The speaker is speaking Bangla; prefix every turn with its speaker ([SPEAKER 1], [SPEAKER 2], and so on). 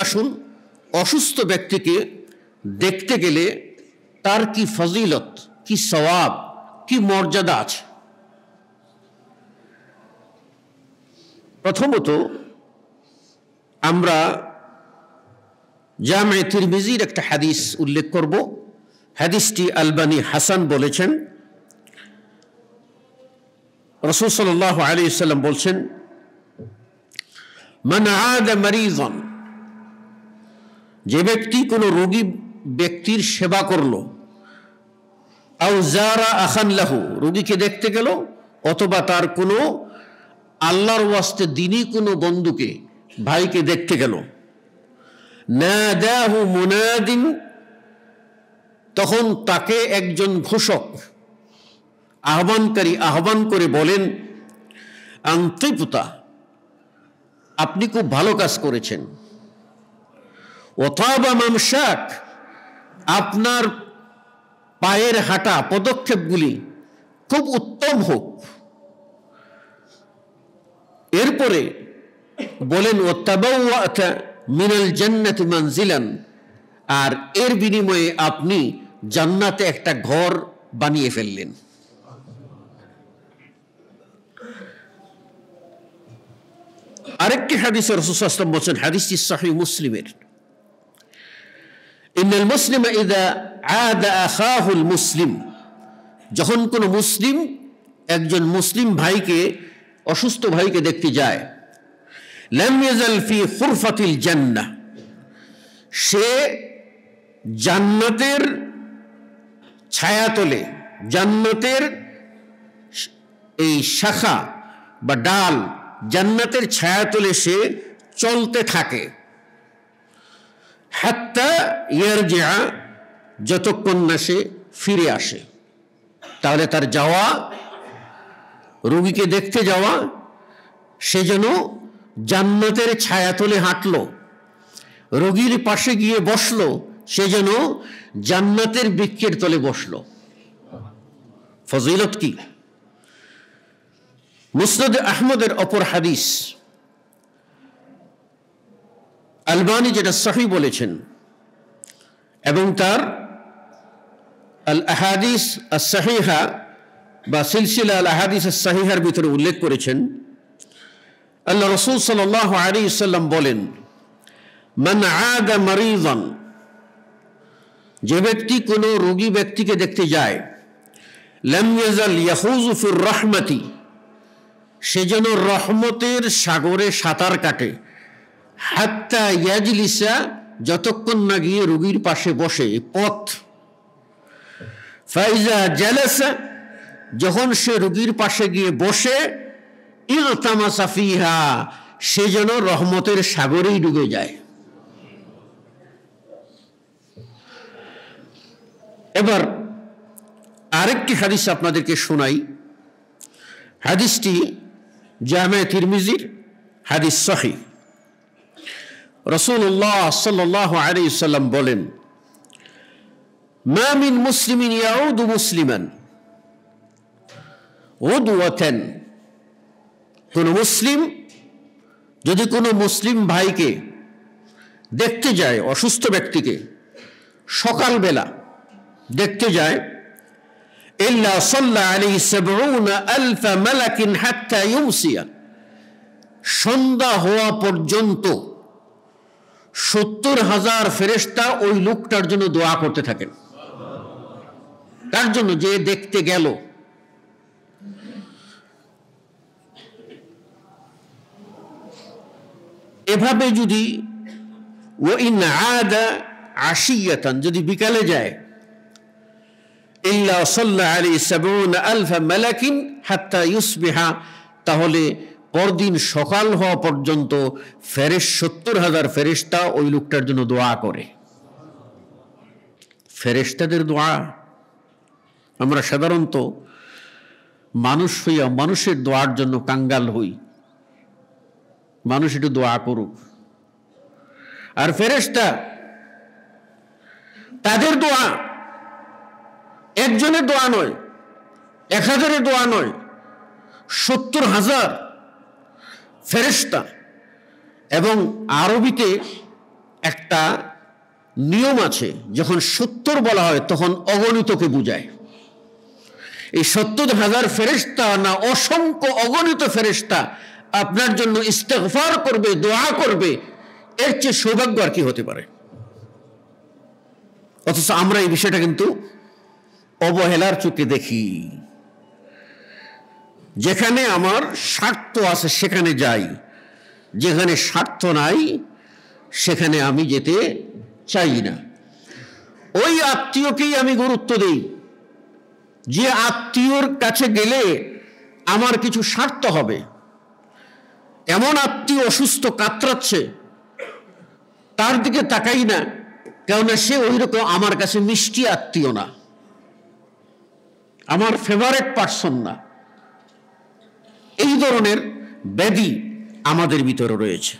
[SPEAKER 1] আসুন অসুস্থ ব্যক্তিকে দেখতে গেলে তার কি ফজিলত, কি সওয়াব, কি মর্যাদা আছে। প্রথমত আমরা জামে তিরমিজির একটা হাদিস উল্লেখ করব। হাদিসটি আলবানী হাসান বলেছেন। রাসূল সাল্লাল্লাহু আলাইহি ওয়াসাল্লাম বলছেন, মান আদা মারিযান, যে ব্যক্তি কোনো রোগী ব্যক্তির সেবা করলো, আও যারা আখান লাহু, রোগীকে দেখতে গেল, অথবা তার কোনো আল্লাহর ওয়াস্তে দিনী কোনো বন্ধুকে, ভাইকে দেখতে গেল, নাদাহু মুনাদিন, তখন তাকে একজন ঘোষক, আহ্বানকারী আহ্বান করে বলেন, আনতিবতা, আপনি খুব ভালো কাজ করেছেন, ওয়াতাবা মামশাক, আপনার পায়ের হাঁটা পদক্ষেপগুলি খুব উত্তম হোক। এরপরে বলেন, ওয়াতাবাওয়াতা মিনাল জান্নাতি মানজিলান, আর এর বিনিময়ে আপনি জান্নাতে একটা ঘর বানিয়ে ফেললেন। আরেকটি হাদিসে রাসূল সাল্লাল্লাহু আলাইহি ওয়াসাল্লাম বলেন, হাদিসটি সহিহ মুসলিমের, ইন্নাল মুসলিমা ইযা আদা আখাহুল মুসলিম, যখন কোনো মুসলিম একজন মুসলিম ভাইকে, অসুস্থ ভাইকে দেখতে যায়, লাম ইয়াজাল ফি খুরফাতিল জান্নাহ, সে জান্নাতের ছায়াতলে, জান্নাতের এই শাখা বা ডাল, জান্নাতের ছায়াতলে সে চলতে থাকে, হাত্তা ইয়ারজিআ, যতক্ষণ না সে ফিরে আসে। তাহলে তার যাওয়া, রোগীকে দেখতে যাওয়া, সে যেন জান্নাতের ছায়াতলে হাঁটলো, রোগীর পাশে গিয়ে বসলো, সে যেন জান্নাতের বৃক্ষের তলে বসলো। ফজিলত কি! মুসনাদ আহমদের অপর হাদিস, আলবানী যেটা সহিহ বলেছেন, এবং তার আল আহাদিস আস সাহিহা বা সিলসিলা আল আহাদিস আস সাহিহার ভিতরে উল্লেখ করেছেন, আল্লাহ রাসূল সাল্লাল্লাহু আলাইহি ওয়াসাল্লাম বলেন, মান আদা মারিযান, যে ব্যক্তি কোনো রোগী ব্যক্তিকে দেখতে যায়, লাম ইয়াজাল ইয়াখুযু ফির রাহমাতি, সে যেন রহমতের সাগরে সাঁতার কাটে, হাত্তা ইয়াজলিসা, যতক্ষণ না গিয়ে রোগীর পাশে বসে, পথ, ফাইজা জালাসা, যখন সে রোগীর পাশে গিয়ে বসে, ইগতামাসা ফিহা, সে যেন রহমতের সাগরেই ডুবে যায়। এবার আরেকটি হাদিস আপনাদেরকে শোনাই। হাদিসটি জামে তিরমিজির হাদিস সহিহ। রাসূলুল্লাহ সাল্লাল্লাহু আলাইহি ওয়াসাল্লাম বলেন, মা মিন মুসলিমিন ইয়াউদু মুসলিমান উদওয়াতান, কোন মুসলিম যদি কোনো মুসলিম ভাইকে দেখতে যায়, অসুস্থ ব্যক্তিকে সকালবেলা দেখতে যায়, ইল্লা সাল্লা আলাইহি ৭০,০০০ মালাকিন হাত্তা ইউমসিয়া, সন্ধ্যা হওয়া পর্যন্ত ৭০,০০০ ফেরেশতা ওই লোকটার জন্য দোয়া করতে থাকেন, তার জন্য যে দেখতে গেল। এভাবে যদি ওয়াইন আদা আশিয়াতান, যদি বিকালে যায়, ইল্লা সাল্লা আলাইহি ৭০,০০০ মালাকিন হাত্তা ইউসবিহা, তাহলে পরদিন সকাল হওয়া পর্যন্ত ৭০,০০০ ফেরেশতা ওই লোকটার জন্য দোয়া করে। ফেরেশতাদের দোয়া, আমরা সাধারণত মানুষ হইয়া মানুষের দোয়ার জন্য কাঙ্গাল হই, মানুষ একটু দোয়া করুক। আর ফেরেশতা তাদের দোয়া, একজনের দোয়া নয়, ১,০০০-এর দোয়া নয়, ৭০,০০০ ফেরেশতা। এবং আরবিতে একটা নিয়ম আছে, যখন 70 বলা হয় তখন অগণিতকে বুঝায়। এই 70,000 ফেরেশতা না অসংখ্য অগণিত ফেরেশতা আপনার জন্য ইস্তেগফার করবে, দোয়া করবে, এর চেয়ে সৌভাগ্য আর কি হতে পারে? অথচ আমরা এই বিষয়টা কিন্তু অবহেলার চোখে দেখি। যেখানে আমার স্বার্থ আছে সেখানে যাই, যেখানে স্বার্থ নাই সেখানে আমি যেতে চাই না। ওই আত্মীয়কেই আমি গুরুত্ব দেই যে আত্মীয়র কাছে গেলে আমার কিছু স্বার্থ হবে। এমন আত্মীয় অসুস্থ কাতরাচ্ছে, তার দিকে তাকাই না, কেননা সে ওই রকম আমার কাছে মিষ্টি আত্মীয় না, আমার ফেভারিট পার্সন না। এই ধরনের ব্যাধি আমাদের ভিতরে রয়েছে।